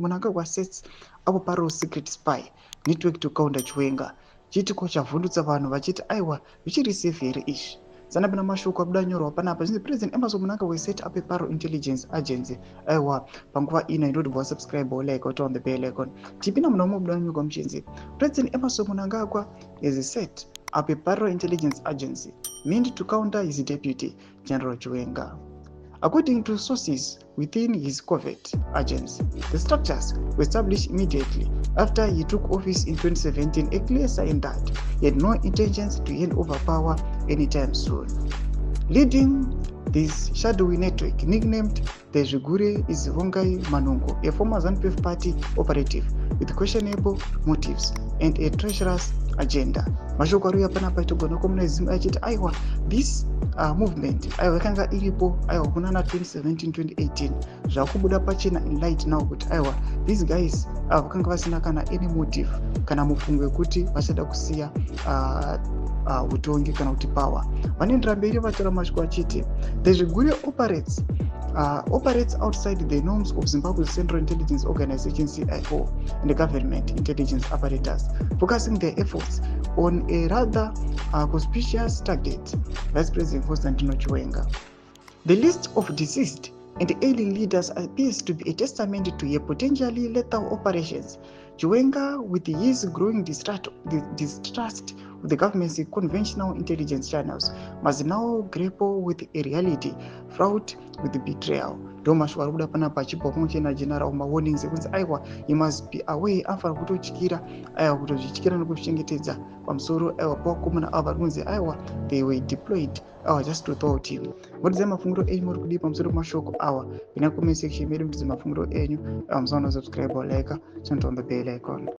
mnangagwa sets abo paro secret spy network to counter Chiwenga chitiko chavhundutsa vanhu vachiti aiwa vichiri safe here izvi sanapina mashoko abuda nyorwa panapa zvinzi president emerson mnangagwa set up a paro intelligence agency aiwa panguva ino inodibwa subscribe like or on the bell icon tipina muna umwe abuda nyorwa muchinzi president emerson mnangagwa has set up a paro intelligence agency meant to counter his deputy General Chiwenga. According to sources within his covert agency, the structures were established immediately after he took office in 2017, a clear sign that he had no intentions to hand over power anytime soon. Leading this shadowy network, nicknamed the Zvigure, is Rongai Manungo, a former ZANU-PF party operative with questionable motives and a treacherous agenda. Mashoko ari panapa itogona komuna achiti aiwa this movement aiwa yakanga iripo aiwa kunana 2017-2018 zvakubuda pachena in light now kuti aiwa these guys vakanga vasina kana any motive kana mufungo wekuti vachada kusiya utongi kana kuti power. Vanoendera mberi vataura mashoko achiti the Zvigure operates outside the norms of Zimbabwe's Central Intelligence Organization CIO and the government intelligence apparatus, focusing their efforts on a rather conspicuous target, Vice President Constantino Chiwenga. The list of deceased and ailing leaders appears to be a testament to a potentially lethal operations. Chiwenga, with his growing distrust with the government's conventional intelligence channels, must now grapple with a reality fraught with betrayal. Domashwara kuda panapa chipo chena general warnings ekunzi aiwa he must be away after kutochikira aiwa kutozvichikira nokuzvichengetedza pamusoro aiwa pakumana ava kunzi aiwa they were deployed aiwa just to thwart him. Ngotidzai mafunguro enyu muri kudii pamusoro pemashoko awa ina comment section medu mutidze mafunguro enyu musaona subscribe or like turn on the bell icon.